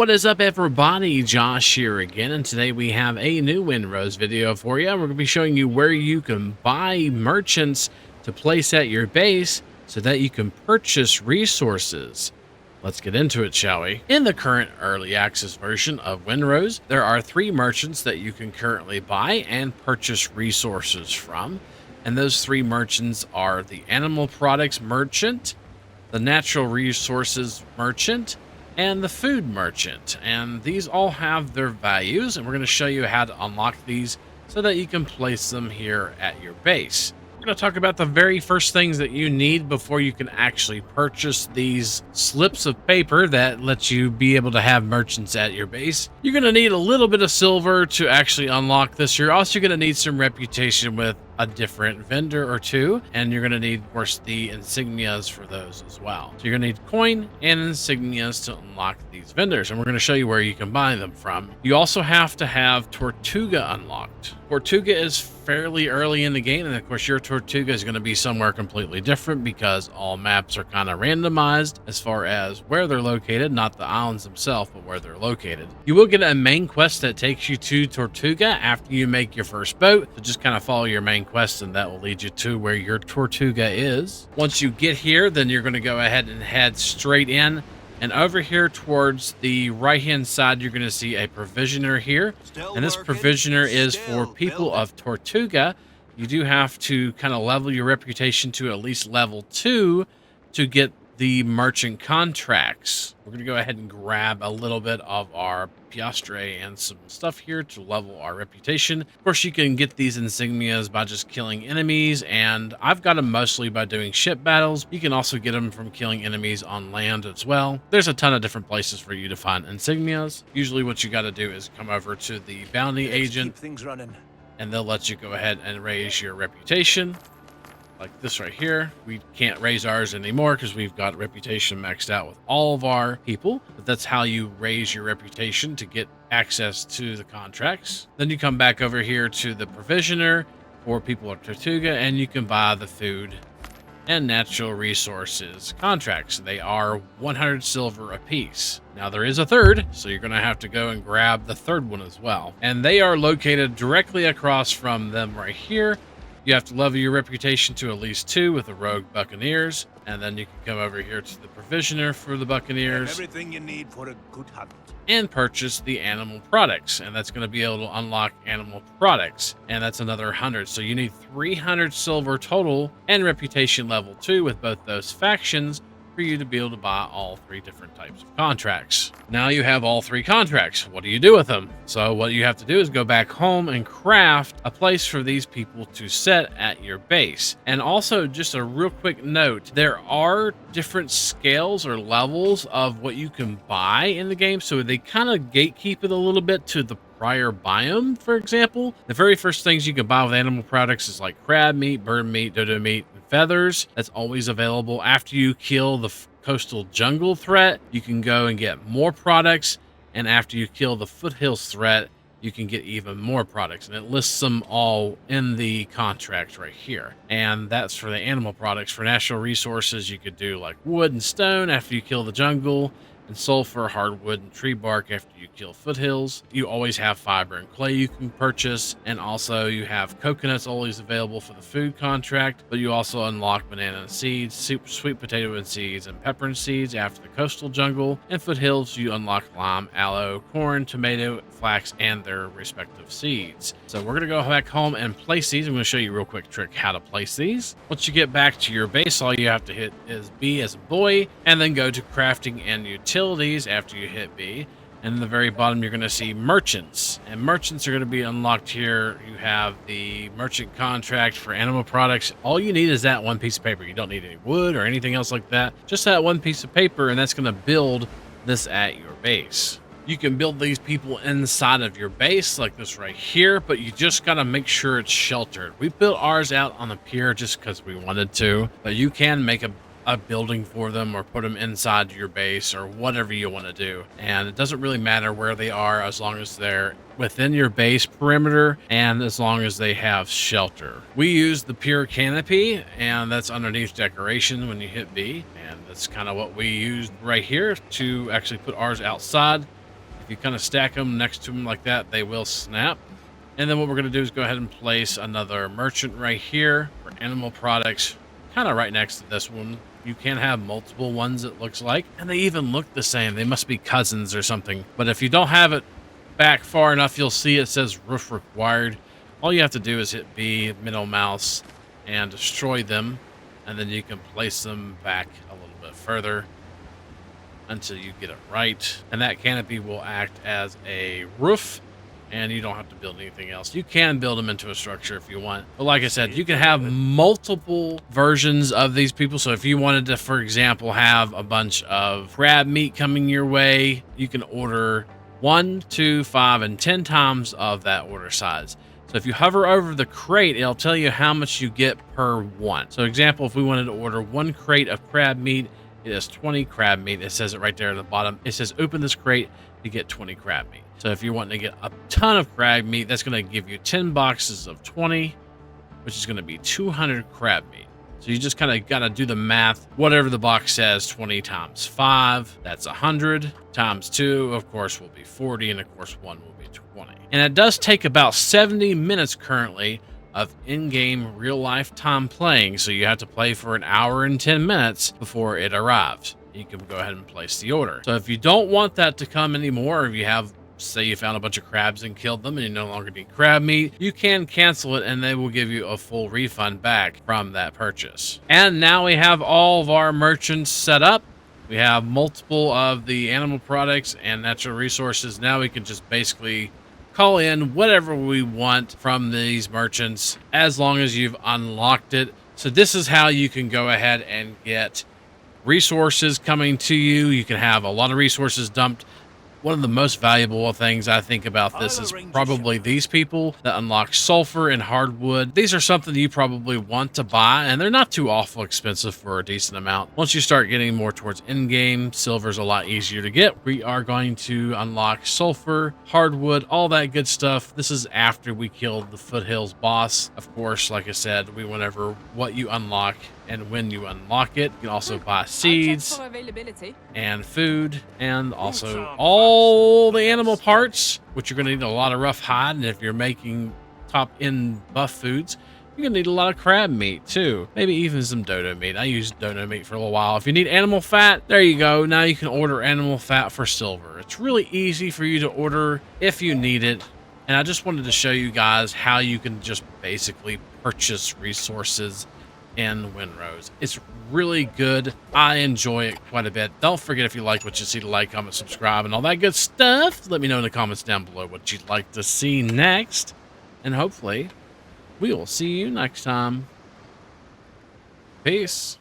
What is up, everybody? Josh here again, and today we have a new Windrose video for you. We're going to be showing you where you can buy merchants to place at your base so that you can purchase resources. Let's get into it, shall we? In the current early access version of Windrose, there are 3 merchants that you can currently buy and purchase resources from. And those 3 merchants are the Animal Products Merchant, the Natural Resources Merchant, and the Food Merchant. And these all have their values, and we're going to show you how to unlock these so that you can place them here at your base. We're going to talk about the very first things that you need before you can actually purchase these slips of paper that lets you be able to have merchants at your base. You're going to need a little bit of silver to actually unlock this. You're also going to need some reputation with a different vendor or 2, and you're going to need, of course, the insignias for those as well. So you're going to need coin and insignias to unlock these vendors, and we're going to show you where you can buy them from. You also have to have Tortuga unlocked. Tortuga is fairly early in the game, and of course your Tortuga is going to be somewhere completely different because all maps are kind of randomized as far as where they're located, not the islands themselves, but where they're located. You will get a main quest that takes you to Tortuga after you make your first boat, so just kind of follow your main quest and that will lead you to where your Tortuga is. Once you get here, then you're going to go ahead and head straight in. And over here towards the right-hand side, you're going to see a provisioner here. And this provisioner is for people of Tortuga. You do have to kind of level your reputation to at least level 2 to get the merchant contracts. We're going to go ahead and grab a little bit of our piastre and some stuff here to level our reputation. Of course, you can get these insignias by just killing enemies, and I've got them mostly by doing ship battles. You can also get them from killing enemies on land as well. There's a ton of different places for you to find insignias. Usually what you got to do is come over to the bounty agent, keep things running, and they'll let you go ahead and raise your reputation. Like this right here. We can't raise ours anymore because we've got reputation maxed out with all of our people, but that's how you raise your reputation to get access to the contracts. Then you come back over here to the provisioner for people of Tortuga, and you can buy the food and natural resources contracts. They are 100 silver a piece. Now there is a third, so you're going to have to go and grab the third one as well. And they are located directly across from them right here. You have to level your reputation to at least 2 with the Rogue Buccaneers, and then you can come over here to the Provisioner for the Buccaneers. everything you need for a good hunt. And purchase the animal products, and that's going to be able to unlock animal products, and that's another 100. So you need 300 silver total and reputation level 2 with both those factions for you to be able to buy all 3 different types of contracts. Now you have all 3 contracts. What do you do with them? So what you have to do is go back home and craft a place for these people to set at your base. And also, just a real quick note, there are different scales or levels of what you can buy in the game, so they kind of gatekeep it a little bit to the prior biome. For example, the very first things you can buy with animal products is like crab meat, bird meat, dodo meat, and feathers. That's always available. After you kill the coastal jungle threat, you can go and get more products, and after you kill the foothills threat, you can get even more products, and it lists them all in the contract right here. And that's for the animal products. For natural resources, you could do like wood and stone after you kill the jungle, and sulfur, hardwood, and tree bark after you kill foothills. You always have fiber and clay you can purchase, and also you have coconuts always available for the food contract, but you also unlock banana and seeds, sweet potato and seeds, and pepper and seeds after the coastal jungle. And foothills, you unlock lime, aloe, corn, tomato, flax, and their respective seeds. So we're going to go back home and place these. I'm going to show you a real quick trick how to place these. Once you get back to your base, all you have to hit is B as a boy, and then go to crafting and utilities after you hit B. And in the very bottom, you're going to see merchants, and merchants are going to be unlocked here. You have the merchant contract for animal products. All you need is that one piece of paper. You don't need any wood or anything else like that. Just that one piece of paper, and that's going to build this at your base. You can build these people inside of your base like this right here, but you just got to make sure it's sheltered. We built ours out on the pier just because we wanted to, but you can make a building for them or put them inside your base or whatever you want to do. And it doesn't really matter where they are as long as they're within your base perimeter and as long as they have shelter. We use the pure canopy, and that's underneath decoration when you hit B. And that's kind of what we used right here to actually put ours outside. you kind of stack them next to them like that, they will snap. And then what we're going to do is go ahead and place another merchant right here for animal products, kind of right next to this one. You can have multiple ones, it looks like, and they even look the same. They must be cousins or something. But if you don't have it back far enough, you'll see it says roof required. All you have to do is hit B, middle mouse, and destroy them. And then you can place them back a little bit further until you get it right. And that canopy will act as a roof, and you don't have to build anything else. You can build them into a structure if you want. But like I said, you can have multiple versions of these people. So if you wanted to, for example, have a bunch of crab meat coming your way, you can order 1, 2, 5, and 10 times of that order size. So if you hover over the crate, it'll tell you how much you get per one. So example, if we wanted to order 1 crate of crab meat, it is 20 crab meat. It says it right there at the bottom. It says open this crate to get 20 crab meat. So if you're wanting to get a ton of crab meat, that's going to give you 10 boxes of 20, which is going to be 200 crab meat. So you just kind of got to do the math. Whatever the box says, 20 times 5, that's 100. Times 2, of course, will be 40. And of course, 1 will be 20. And it does take about 70 minutes currently of in-game real-life time playing. So you have to play for an hour and 10 minutes before it arrives. You can go ahead and place the order. So if you don't want that to come anymore, or if you have, say you found a bunch of crabs and killed them and you no longer need crab meat, you can cancel it and they will give you a full refund back from that purchase. And now we have all of our merchants set up. We have multiple of the animal products and natural resources. Now we can just basically call in whatever we want from these merchants as long as you've unlocked it. So this is how you can go ahead and get resources coming to you. You can have a lot of resources dumped. One of the most valuable things I think about this is probably these people that unlock sulfur and hardwood. These are something you probably want to buy, and they're not too awful expensive for a decent amount. Once you start getting more towards in-game, silver's a lot easier to get. We are going to unlock sulfur, hardwood, all that good stuff. This is after we killed the Foothills boss. Of course, like I said, we went over what you unlock and when you unlock it. You can also buy seeds and food, and also all the animal parts, which you're going to need a lot of rough hide. And if you're making top end buff foods, you're going to need a lot of crab meat too. Maybe even some dodo meat. I used dodo meat for a little while. If you need animal fat, there you go. Now you can order animal fat for silver. It's really easy for you to order if you need it. And I just wanted to show you guys how you can just basically purchase resources in Windrose. It's really good. I enjoy it quite a bit. Don't forget, if you like what you see, to like, comment, subscribe, and all that good stuff. Let me know in the comments down below what you'd like to see next. And hopefully, we will see you next time. Peace.